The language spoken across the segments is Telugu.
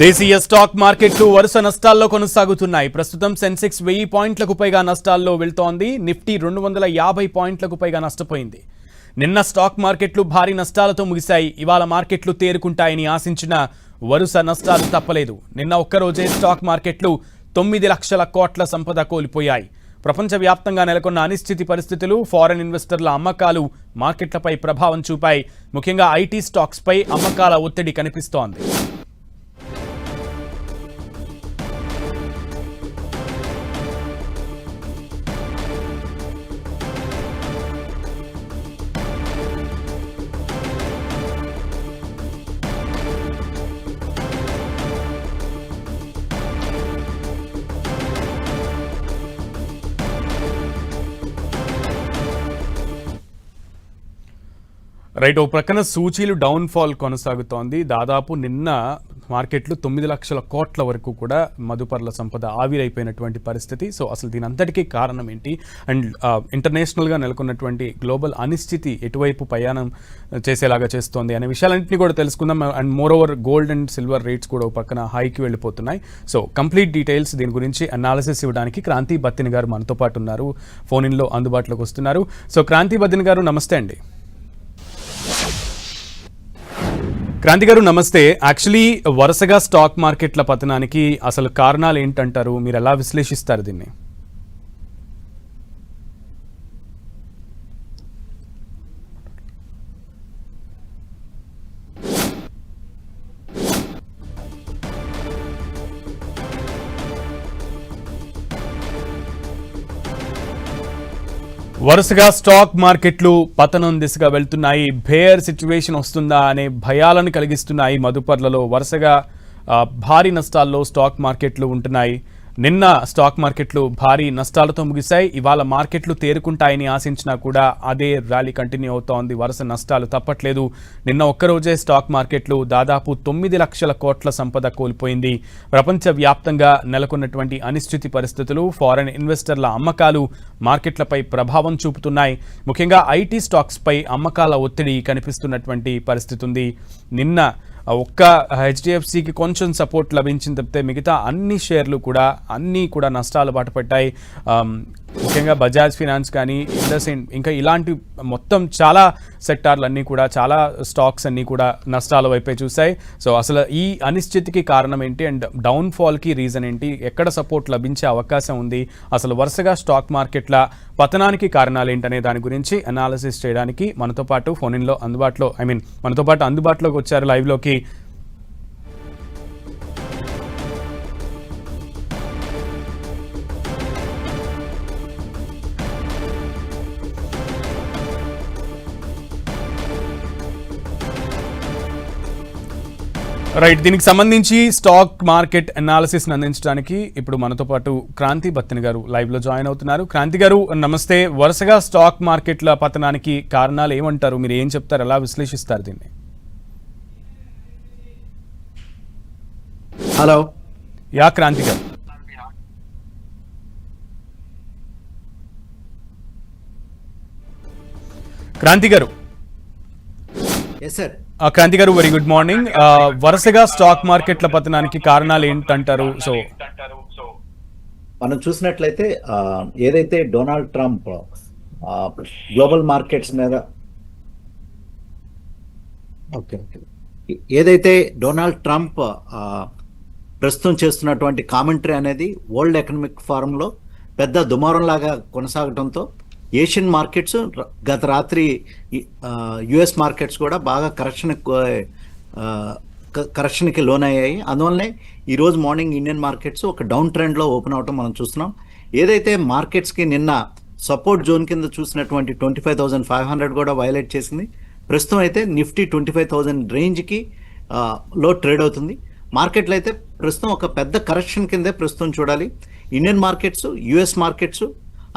దేశీయ స్టాక్ మార్కెట్లు వరుస నష్టాల్లో కొనసాగుతున్నాయి. ప్రస్తుతం సెన్సెక్స్ 1000 పాయింట్లకు పైగా నష్టాల్లో వెళ్తోంది. నిఫ్టీ 250 పాయింట్లకు పైగా నష్టపోయింది. నిన్న స్టాక్ మార్కెట్లు భారీ నష్టాలతో ముగిశాయి. ఇవాళ మార్కెట్లు తేరుకుంటాయని ఆశించిన వరుస నష్టాలు తప్పలేదు. నిన్న ఒక్కరోజే స్టాక్ మార్కెట్లు 9 లక్షల కోట్ల సంపద కోల్పోయాయి. ప్రపంచవ్యాప్తంగా నెలకొన్న అనిశ్చితి పరిస్థితులు, ఫారెన్ ఇన్వెస్టర్ల అమ్మకాలు మార్కెట్లపై ప్రభావం చూపాయి. ముఖ్యంగా ఐటీ స్టాక్స్ పై అమ్మకాల ఒత్తిడి కనిపిస్తోంది. రైట్, ఓ ప్రక్కన సూచీలు డౌన్ఫాల్ కొనసాగుతోంది. దాదాపు నిన్న మార్కెట్లు 9 లక్షల కోట్ల వరకు కూడా మదుపర్ల సంపద ఆవిరైపోయినటువంటి పరిస్థితి. సో అసలు దీని అంతటికీ కారణం ఏంటి, అండ్ ఇంటర్నేషనల్గా నెలకొన్నటువంటి గ్లోబల్ అనిశ్చితి ఎటువైపు ప్రయాణం చేసేలాగా చేస్తోంది అనే విషయాలన్నింటినీ కూడా తెలుసుకుందాం. And more over gold and silver rates కూడా ఓ పక్కన హైకి వెళ్ళిపోతున్నాయి. సో కంప్లీట్ డీటెయిల్స్ దీని గురించి అనాలిసిస్ ఇవ్వడానికి క్రాంతి బత్తిని గారు మనతో పాటు ఉన్నారు, ఫోన్ ఇన్లో అందుబాటులోకి వస్తున్నారు. సో క్రాంతి బత్తిని గారు నమస్తే అండి. క్రాంతి గారు నమస్తే. యాక్చువల్లీ వరుసగా స్టాక్ మార్కెట్ల పతనానికి అసలు కారణాలు ఏంటంటారు, మీరు ఎలా విశ్లేషిస్తారు దీన్ని? వరుసగా స్టాక్ మార్కెట్లు పతనం దిశగా వెళ్తున్నాయి. బేర్ సిచ్యువేషన్ వస్తుందా అనే భయాలను కలిగిస్తున్నాయి. మదుపర్లలో వరుసగా భారీ నష్టాల్లో స్టాక్ మార్కెట్లు ఉంటున్నాయి. నిన్న స్టాక్ మార్కెట్లు భారీ నష్టాలతో ముగిశాయి. ఇవాళ మార్కెట్లు తేరుకుంటాయని ఆశించినా కూడా అదే ర్యాలీ కంటిన్యూ అవుతోంది. వరుస నష్టాలు తప్పట్లేదు. నిన్న ఒక్కరోజే స్టాక్ మార్కెట్లు దాదాపు 9 లక్షల కోట్ల సంపద కోల్పోయింది. ప్రపంచవ్యాప్తంగా నెలకొన్నటువంటి అనిశ్చితి పరిస్థితులు, ఫారెన్ ఇన్వెస్టర్ల అమ్మకాలు మార్కెట్లపై ప్రభావం చూపుతున్నాయి. ముఖ్యంగా ఐటీ స్టాక్స్పై అమ్మకాల ఒత్తిడి కనిపిస్తున్నటువంటి పరిస్థితి ఉంది. నిన్న ఒక్క హెచ్డిఎఫ్సికి కొంచెం సపోర్ట్ లభించింది తప్పితే మిగతా అన్ని షేర్లు కూడా నష్టాలు బాటపట్టాయి. ముఖ్యంగా బజాజ్ ఫినాన్స్ కానీ, ఇండస్ఇండ్, ఇంకా ఇలాంటి మొత్తం చాలా సెక్టార్లన్నీ కూడా, చాలా స్టాక్స్ అన్నీ కూడా నష్టాల వైపే చూశాయి. సో అసలు ఈ అనిశ్చితికి కారణం ఏంటి, అండ్ డౌన్ఫాల్కి రీజన్ ఏంటి, ఎక్కడ సపోర్ట్ లభించే అవకాశం ఉంది, అసలు వరుసగా స్టాక్ మార్కెట్ల పతనానికి కారణాలు ఏంటనే దాని గురించి అనాలిసిస్ చేయడానికి మనతో పాటు ఫోన్ ఇన్లో అందుబాటులోకి వచ్చారు లైవ్లోకి రైట్. దీనికి సంబంధించి స్టాక్ మార్కెట్ అనాలిసిస్ అందించడానికి ఇప్పుడు మనతో పాటు క్రాంతి బత్తిని గారు లైవ్లో జాయిన్ అవుతున్నారు. క్రాంతి గారు నమస్తే. వరుసగా స్టాక్ మార్కెట్ల పతనానికి కారణాలు ఏమంటారు, మీరు ఏం చెప్తారు, ఎలా విశ్లేషిస్తారు దీన్ని? హలో యా క్రాంతి గారు. క్రాంతి గారు క్రాంతి గారు వెరీ గుడ్ మార్నింగ్. వరుసగా స్టాక్ మార్కెట్ల పతనానికి కారణాలు ఏంటంటారు? సో మనం చూసినట్లయితే ఏదైతే డొనాల్డ్ ట్రంప్ గ్లోబల్ మార్కెట్స్ మీద ఏదైతే డొనాల్డ్ ట్రంప్ ప్రస్తుతం చేస్తున్నటువంటి కామెంటరీ అనేది వరల్డ్ ఎకనామిక్ ఫోరంలో పెద్ద దుమారం లాగా కొనసాగడంతో ఏషియన్ మార్కెట్స్ గత రాత్రి యుఎస్ మార్కెట్స్ కూడా బాగా కరెక్షన్కి లోనయ్యాయి. అందువల్లనే ఈరోజు మార్నింగ్ ఇండియన్ మార్కెట్స్ ఒక డౌన్ ట్రెండ్లో ఓపెన్ అవటం మనం చూస్తున్నాం. ఏదైతే మార్కెట్స్కి నిన్న సపోర్ట్ జోన్ కింద చూసినటువంటి 25,500 కూడా వైలేట్ చేసింది. ప్రస్తుతం అయితే నిఫ్టీ 25,000 రేంజ్కి లో ట్రేడ్ అవుతుంది. మార్కెట్లు అయితే ప్రస్తుతం ఒక పెద్ద కరెక్షన్ కిందే ప్రస్తుతం చూడాలి. ఇండియన్ మార్కెట్స్, యుఎస్ మార్కెట్స్,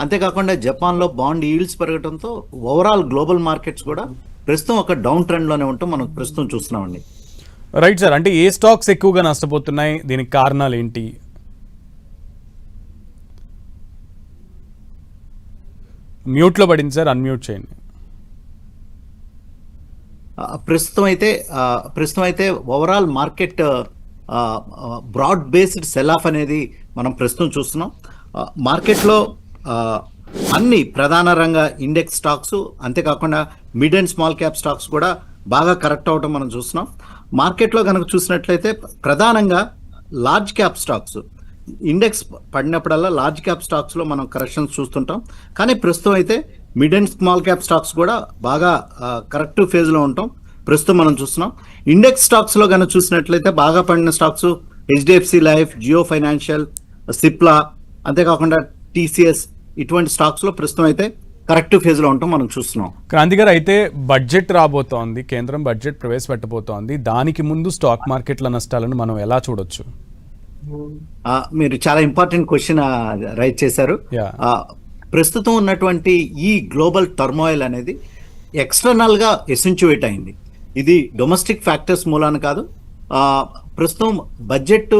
అంతేకాకుండా జపాన్లో బాండ్ ఈల్డ్స్ పెరగడంతో ఓవరాల్ గ్లోబల్ మార్కెట్స్ కూడా ప్రస్తుతం ఒక డౌన్ ట్రెండ్లోనే ఉంటాం మనం ప్రస్తుతం చూస్తున్నామండి. రైట్ సార్, అంటే ఏ స్టాక్స్ ఎక్కువగా నష్టపోతున్నాయి, దీనికి కారణాలు ఏంటి? మ్యూట్లో పడింది సార్, అన్మ్యూట్ చేయండి. ప్రస్తుతం అయితే overall market broad based sell off అనేది మనం ప్రస్తుతం చూస్తున్నాం. మార్కెట్లో అన్ని ప్రధాన రంగ ఇండెక్స్ స్టాక్స్, అంతేకాకుండా mid and small cap stocks కూడా బాగా కరెక్ట్ అవడం మనం చూస్తున్నాం. మార్కెట్లో కనుక చూసినట్లయితే ప్రధానంగా లార్జ్ క్యాప్ స్టాక్స్, ఇండెక్స్ పడినప్పుడల్లా లార్జ్ క్యాప్ స్టాక్స్లో మనం కరెక్షన్స్ చూస్తుంటాం. కానీ ప్రస్తుతం అయితే mid and small cap stocks కూడా బాగా కరెక్ట్ ఫేజ్లో ఉంటాం ప్రస్తుతం మనం చూస్తున్నాం. ఇండెక్స్ స్టాక్స్లో కనుక చూసినట్లయితే బాగా పడిన stocks HDFC life, Jio financial, Cipla, అంతేకాకుండా టీసీఎస్, ఇటువంటి స్టాక్స్లో ప్రస్తుతం అయితే కరెక్ట్ ఫేజ్లో ఉంటాం మనం చూస్తున్నాం. క్రాంతి గారు, అయితే బడ్జెట్ రాబోతోంది, కేంద్రం బడ్జెట్ ప్రవేశపెట్టబోతోంది. దానికి ముందు స్టాక్ మార్కెట్ల నష్టాలను మనం ఎలా చూడొచ్చు? మీరు చాలా ఇంపార్టెంట్ క్వశ్చన్ రైట్ చేశారు. ప్రస్తుతం ఉన్నటువంటి ఈ గ్లోబల్ టర్మాయిల్ అనేది ఎక్స్టర్నల్ గా ఎసెన్చువేట్ అయింది. ఇది డొమెస్టిక్ ఫ్యాక్టర్స్ మూలాన కాదు. ప్రస్తుతం బడ్జెట్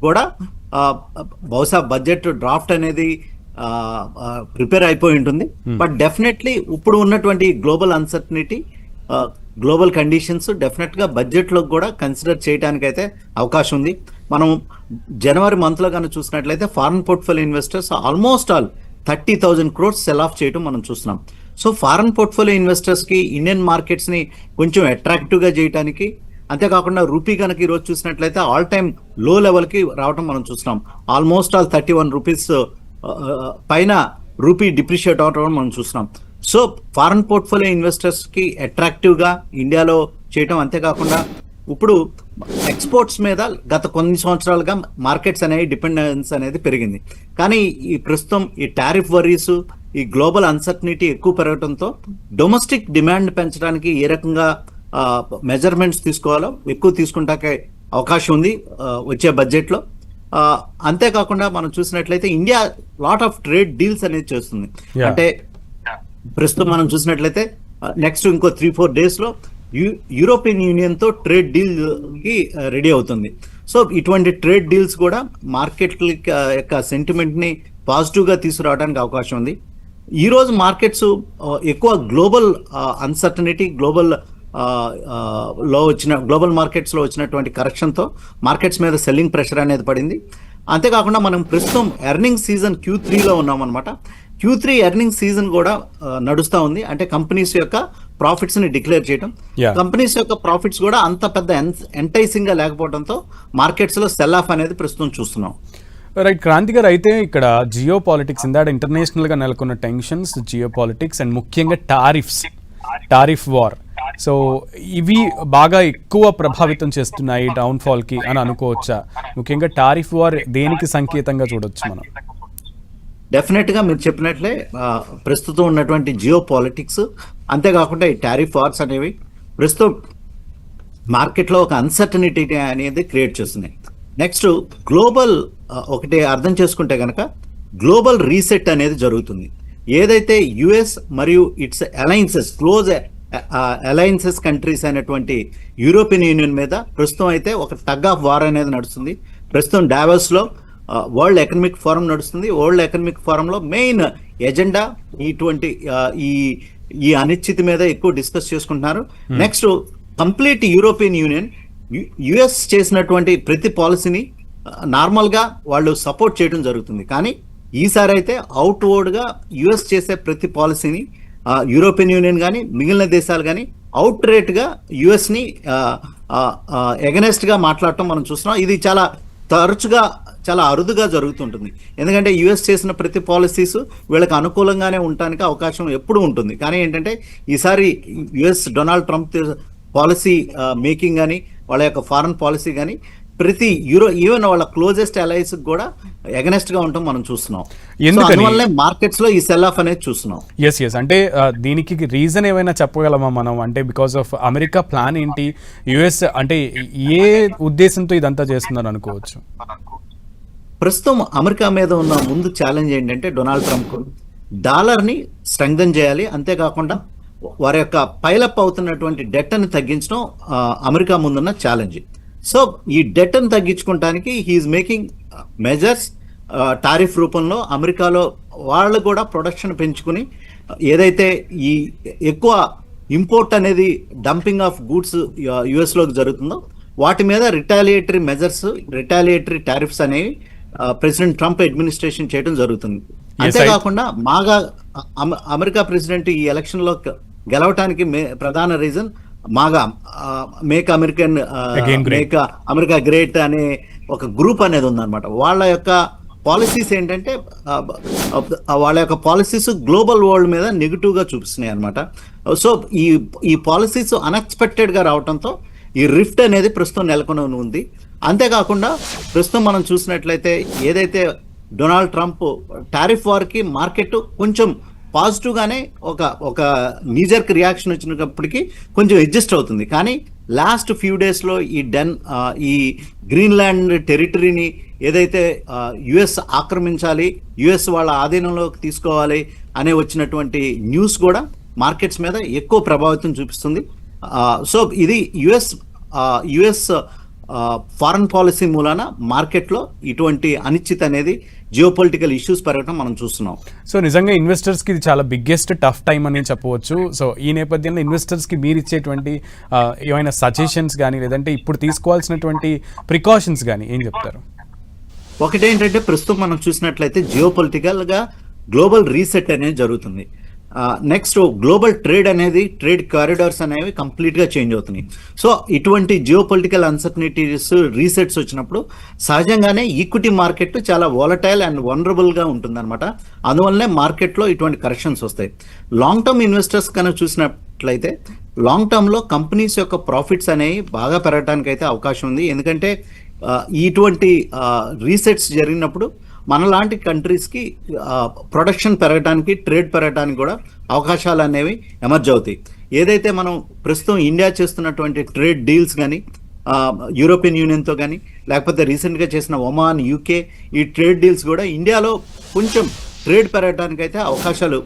కూడా బహుశా బడ్జెట్ డ్రాఫ్ట్ అనేది ప్రిపేర్ అయిపోయి ఉంటుంది. బట్ డెఫినెట్లీ ఇప్పుడు ఉన్నటువంటి global uncertainty, global conditions definite గా బడ్జెట్ లో కూడా కన్సిడర్ చేయడానికి అయితే అవకాశం ఉంది. మనం జనవరి మంత్ లో కనుక చూసినట్లయితే foreign portfolio investors almost all 30,000 crores cell of చేయడం మనం చూస్తున్నాం. సో ఫారెన్ పోర్ట్ఫోలియో ఇన్వెస్టర్స్ కి ఇండియన్ మార్కెట్స్ ని కొంచెం అట్రాక్టివ్ గా చేయడానికి, అంతేకాకుండా రూపీ కనుక ఈరోజు చూసినట్లయితే ఆల్ టైమ్ లో లెవెల్ కి రావడం మనం చూస్తున్నాం. ఆల్మోస్ట్ ఆల్ 31 రూపీస్ పైన రూపీ డిప్రిషియేట్ అవడం మనం చూస్తున్నాం. సో ఫారెన్ పోర్ట్ఫోలియో ఇన్వెస్టర్స్ కి అట్రాక్టివ్ గా ఇండియాలో చేయటం, అంతేకాకుండా ఇప్పుడు ఎక్స్పోర్ట్స్ మీద గత కొన్ని సంవత్సరాలుగా మార్కెట్స్ అనేవి డిపెండెన్స్ అనేది పెరిగింది. కానీ ఈ ప్రస్తుతం ఈ టారిఫ్ వరీస్, ఈ గ్లోబల్ అన్సర్టనిటీ ఎక్కువ పెరగడంతో డొమెస్టిక్ డిమాండ్ పెంచడానికి ఏ రకంగా మెజర్మెంట్స్ తీసుకోవాలో ఎక్కువ తీసుకుంటాకే అవకాశం ఉంది వచ్చే బడ్జెట్లో. అంతేకాకుండా మనం చూసినట్లయితే India lot of trade deals అనేది చేస్తుంది. అంటే ప్రస్తుతం మనం చూసినట్లయితే నెక్స్ట్ ఇంకో 3-4 days లో యూరోపియన్ యూనియన్ తో ట్రేడ్ డీల్ కి రెడీ అవుతుంది. సో ఇటువంటి ట్రేడ్ డీల్స్ కూడా మార్కెట్ యొక్క సెంటిమెంట్ ని పాజిటివ్ గా తీసుకురావడానికి అవకాశం ఉంది. ఈ రోజు మార్కెట్స్ ఎక్కువ గ్లోబల్ అన్సర్టనిటీ, గ్లోబల్ మార్కెట్స్ లో వచ్చినటువంటి కరెక్షన్ తో మార్కెట్స్ మీద సెల్లింగ్ ప్రెషర్ అనేది పడింది. అంతేకాకుండా మనం ప్రస్తుతం ఎర్నింగ్ సీజన్ Q3 లో ఉన్నాం అనమాట. Q3 ఎర్నింగ్ సీజన్ కూడా నడుస్తూ ఉంది. అంటే కంపెనీస్ యొక్క ప్రాఫిట్స్ ని డిక్లేర్ చేయడం, కంపెనీస్ యొక్క ప్రాఫిట్స్ కూడా అంత పెద్ద ఎంటైసింగ్ గా లేకపోవడంతో మార్కెట్స్ లో సెల్ ఆఫ్ అనేది ప్రస్తుతం చూస్తున్నాం. రైట్ క్రాంతి గారు, అయితే ఇక్కడ జియో పాలిటిక్స్, ఇందాక ఇంటర్నేషనల్ గా నెలకొన్న టెన్షన్స్, జియో పాలిటిక్స్ అండ్ ముఖ్యంగా టారిఫ్ వార్, సో ఇవి బాగా ఎక్కువ ప్రభావితం చేస్తున్నాయి డౌన్ ఫాల్ కి అని అనుకోవచ్చా? ముఖ్యంగా టారిఫ్ వార్ దేనికి సంకేతంగా చూడొచ్చు మనం? డెఫినెట్ గా మీరు చెప్పినట్లే ప్రస్తుతం ఉన్నటువంటి జియో పాలిటిక్స్, అంతేకాకుండా ఈ టారిఫ్ వార్స్ అనేవి ప్రస్తుతం మార్కెట్లో ఒక అన్సర్టనిటీ అనేది క్రియేట్ చేస్తున్నాయి. నెక్స్ట్ గ్లోబల్ ఒకటి అర్థం చేసుకుంటే కనుక గ్లోబల్ రీసెట్ అనేది జరుగుతుంది. ఏదైతే యుఎస్ మరియు it's alliances, close alliances countries అయినటువంటి యూరోపియన్ యూనియన్ మీద ప్రస్తుతం అయితే ఒక టగ్ ఆఫ్ వార్ అనేది నడుస్తుంది. ప్రస్తుతం డావోస్ లో వరల్డ్ ఎకనామిక్ ఫోరం నడుస్తుంది. వరల్డ్ ఎకనామిక్ ఫోరంలో మెయిన్ ఎజెండా ఇటువంటి ఈ అనిశ్చితి మీద ఎక్కువ డిస్కస్ చేసుకుంటున్నారు. Next complete European union US చేసినటువంటి ప్రతి పాలసీని నార్మల్ గా వాళ్ళు సపోర్ట్ చేయడం జరుగుతుంది. కానీ ఈసారి అయితే అవుట్వర్డ్ గా యుఎస్ చేసే ప్రతి పాలసీని యూరోపియన్ యూనియన్ కానీ మిగిలిన దేశాలు కానీ అవుట్ రేట్ గా యుఎస్ ని ఎగనెస్ట్ గా మాట్లాడటం మనం చూస్తున్నాం. ఇది చాలా తరచుగా, చాలా అరుదుగా జరుగుతుంటుంది. ఎందుకంటే యుఎస్ చేసిన ప్రతి పాలసీస్ వీళ్ళకి అనుకూలంగానే ఉండటానికి అవకాశం ఎప్పుడు ఉంటుంది. కానీ ఏంటంటే ఈసారి US Donald Trump policy making కానీ, వాళ్ళ యొక్క ఫారెన్ పాలసీ కానీ ప్రతి ఈవెన్ వాళ్ళ క్లోజెస్ట్ అలైస్ కూడా ఎగనెస్ట్ గా ఉంటాం మనం చూస్తున్నాం. అందువల్లే మార్కెట్స్ లో ఈ సెల్ ఆఫ్ అనేది చూస్తున్నాం. ఎస్ అంటే దీనికి రీజన్ ఏమైనా చెప్పగలమా మనం? అంటే బికాస్ ఆఫ్ అమెరికా ప్లాన్ ఏంటి, యుఎస్ అంటే ఏ ఉద్దేశంతో ఇదంతా చేస్తున్నారు అనుకోవచ్చు? ప్రస్తుతం అమెరికా మీద ఉన్న ముందు ఛాలెంజ్ ఏంటంటే డొనాల్డ్ ట్రంప్ డాలర్ ని స్ట్రెంగ్థెన్ చేయాలి, అంతేకాకుండా వారి యొక్క పైలప్ అవుతున్నటువంటి డెట్ ని తగ్గించడం అమెరికా ముందున్న ఛాలెంజ్. సో ఈ డెట్ ని తగ్గించుకోవడానికి హీఈస్ మేకింగ్ మెజర్స్ టారిఫ్ రూపంలో. అమెరికాలో వాళ్ళు కూడా ప్రొడక్షన్ పెంచుకుని ఏదైతే ఈ ఎక్కువ ఇంపోర్ట్ అనేది డంపింగ్ ఆఫ్ గూడ్స్ యుఎస్ లోకి జరుగుతుందో వాటి మీద రిటాలియేటరీ మెజర్స్, రిటాలియేటరీ టారిఫ్స్ అనేవి ప్రెసిడెంట్ ట్రంప్ అడ్మినిస్ట్రేషన్ చేయడం జరుగుతుంది. అంతేకాకుండా అమెరికా ప్రెసిడెంట్ ఈ ఎలక్షన్ లో గెలవటానికి ప్రధాన రీజన్ మేక్ అమెరికా గ్రేట్ అనే ఒక గ్రూప్ అనేది ఉందన్నమాట. వాళ్ళ యొక్క పాలసీస్ ఏంటంటే వాళ్ళ యొక్క పాలసీస్ గ్లోబల్ వరల్డ్ మీద నెగిటివ్ గా చూపిస్తున్నాయి అనమాట. సో ఈ పాలసీస్ అన్ఎక్స్పెక్టెడ్ గా రావడంతో ఈ రిఫ్ట్ అనేది ప్రస్తుతం నెలకొని ఉంది. అంతేకాకుండా ప్రస్తుతం మనం చూసినట్లయితే ఏదైతే డొనాల్డ్ ట్రంప్ టారిఫ్ వార్కి మార్కెట్ కొంచెం పాజిటివ్ గానే ఒక నీజర్క్ రియాక్షన్ వచ్చినప్పటికీ కొంచెం అడ్జస్ట్ అవుతుంది. కానీ లాస్ట్ ఫ్యూ డేస్ లో ఈ గ్రీన్లాండ్ టెరిటరీని ఏదైతే యుఎస్ ఆక్రమించాలి, యుఎస్ వాళ్ళ ఆధీనంలోకి తీసుకోవాలి అనే వచ్చినటువంటి న్యూస్ కూడా మార్కెట్స్ మీద ఎక్కువ ప్రభావితం చూపిస్తుంది. సో ఇది యుఎస్ ఫారెన్ పాలసీ మూలాన మార్కెట్లో ఇటువంటి అనిశ్చిత అనేది జియోపొలిటికల్ ఇష్యూస్ పెరగడం మనం చూస్తున్నాం. సో నిజంగా ఇన్వెస్టర్స్కి ఇది చాలా బిగ్గెస్ట్ టఫ్ టైం అని చెప్పవచ్చు. సో ఈ నేపథ్యంలో ఇన్వెస్టర్స్కి మీరు ఇచ్చేటువంటి ఏమైనా సజెషన్స్ కానీ లేదంటే ఇప్పుడు తీసుకోవాల్సినటువంటి ప్రికాషన్స్ కానీ ఏం చెప్తారు? ఒకటేంటంటే ప్రస్తుతం మనం చూసినట్లయితే జియోపొలిటికల్గా గ్లోబల్ రీసెట్ అనేది జరుగుతుంది. నెక్స్ట్ గ్లోబల్ ట్రేడ్ అనేది, ట్రేడ్ కారిడార్స్ అనేవి కంప్లీట్గా చేంజ్ అవుతున్నాయి. సో ఇటువంటి జియోపొలిటికల్ అన్సర్టనిటీస్, రీసెట్స్ వచ్చినప్పుడు సహజంగానే ఈక్విటీ మార్కెట్ చాలా వాలటైల్ అండ్ వనరబుల్గా ఉంటుందన్నమాట. అందువల్లనే మార్కెట్లో ఇటువంటి కరెక్షన్స్ వస్తాయి. లాంగ్ టర్మ్ ఇన్వెస్టర్స్ కనుక చూసినట్లయితే లాంగ్ టర్మ్లో కంపెనీస్ యొక్క ప్రాఫిట్స్ అనేవి బాగా పెరగడానికి అయితే అవకాశం ఉంది. ఎందుకంటే ఇటువంటి రీసెట్స్ జరిగినప్పుడు మనలాంటి కంట్రీస్కి ప్రొడక్షన్ పెరగడానికి, ట్రేడ్ పెరగడానికి కూడా అవకాశాలు అనేవి ఎమర్జ్ అవుతాయి. ఏదైతే మనం ప్రస్తుతం ఇండియా చేస్తున్నటువంటి ట్రేడ్ డీల్స్ కానీ యూరోపియన్ యూనియన్తో కానీ లేకపోతే రీసెంట్గా చేసిన ఒమాన్, యూకే ఈ ట్రేడ్ డీల్స్ కూడా ఇండియాలో కొంచెం ట్రేడ్ పెరగడానికి అయితే అవకాశాలు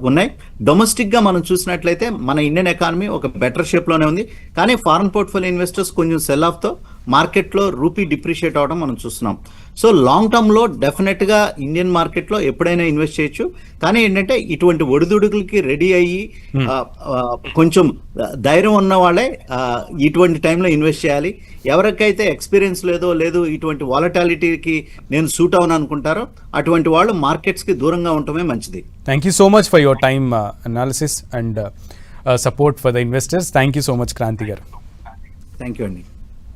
ఉన్నాయి. డొమెస్టిక్గా మనం చూసినట్లయితే మన ఇండియన్ ఎకానమీ ఒక బెటర్ షేప్లోనే ఉంది. కానీ ఫారెన్ పోర్ట్ఫోలియో ఇన్వెస్టర్స్ కొంచెం సెల్ ఆఫ్తో మార్కెట్లో రూపీ డిప్రిషియేట్ అవడం మనం చూస్తున్నాం. సో లాంగ్ టర్మ్లో డెఫినెట్గా ఇండియన్ మార్కెట్లో ఎప్పుడైనా ఇన్వెస్ట్ చేయొచ్చు. కానీ ఏంటంటే ఇటువంటి ఒడిదుడుకులకి రెడీ అయ్యి కొంచెం ధైర్యం ఉన్న వాళ్ళే ఇటువంటి టైంలో ఇన్వెస్ట్ చేయాలి. ఎవరికైతే ఎక్స్పీరియన్స్ లేదు ఇటువంటి వాలటాలిటీకి నేను సూట్ అవును అనుకుంటారో అటువంటి వాళ్ళు మార్కెట్స్కి దూరంగా ఉండటమే మంచిది. Thank you so much for your time analysis and support for the investors. Thank you so much Kranti garu. Thank you అండి.